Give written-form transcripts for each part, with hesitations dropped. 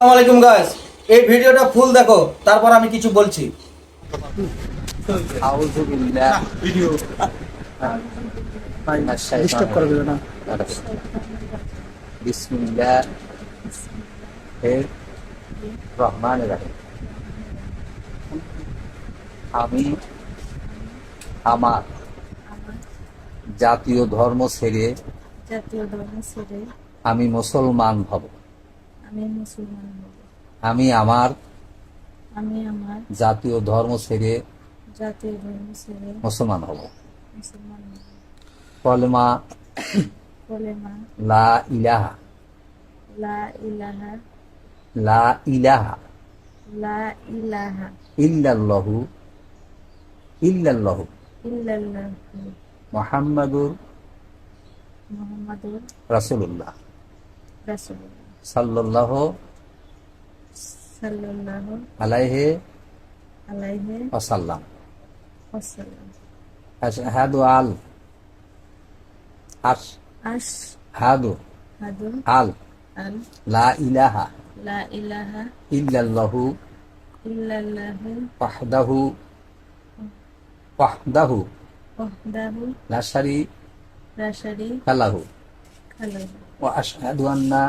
আসসালামু আলাইকুম গাইস, এই ভিডিওটা ফুল দেখো, তারপর আমি কিছু বলছি। আউযু বিল্লাহ ভিডিও মিনাশ ডিস্টার্ব শাইতানির করা যাবে না। রাজিম। বিসমিল্লাহির রহমানির রহিম। আমি আমার জাতীয় ধর্ম ছেড়ে আমি মুসলমান হব। আমি মুসলমান হব। আমি আমার আমি আমার জাতীয় ধর্ম ছেড়ে জাতীয় ধর্ম ছেড়ে মুসলমান হব। মুসলমান হব। কলেমা কলেমা লা ইলাহা লা ইলাহা লা ইলাহা লা ইলাহা ইল্লাল্লাহু ইল্লাল্লাহু ইল্লাল্লাহু মুহাম্মাদুর মুহাম্মাদুর রাসূলুল্লাহ রাসূলুল্লাহ সাল্লাল্লাহু সাল্লাল্লাহু আলাইহি আলাইহি ওয়াসাল্লাম। ওয়াসাল্লাম। আশহাদু আল আশহাদু আশহাদু আল আল লা ইলাহা লা ইলাহা ইল্লাল্লাহু ইল্লাল্লাহু ওয়াহদাহু ওয়াহদাহু ওয়াহদাহু লা শারীকা লা শারীকা লাহু লাহু ওয়া আশহাদু আন্না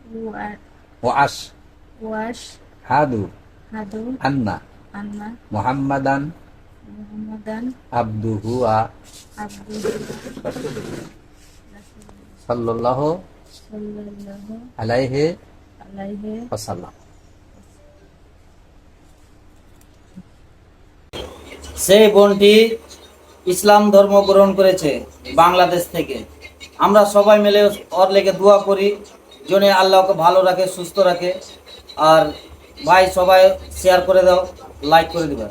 ওয়া ওয়া আশহাদু হাদু আন্না আন্না মুহাম্মাদান মুহাম্মাদান আবদুহু ওয়া আবদুহু সাল্লাল্লাহু সাল্লাল্লাহু আলাইহি আলাইহি ওয়াসাল্লাম। সেই বোনটি ইসলাম ধর্ম গ্রহণ করেছে বাংলাদেশ থেকে। আমরা সবাই মিলে ওর লেগে দোয়া করি, যেন আল্লাহ ওকে ভালো রাখে, সুস্থ রাখে। আর ভাই সবাই শেয়ার করে দাও, লাইক করে দিবে।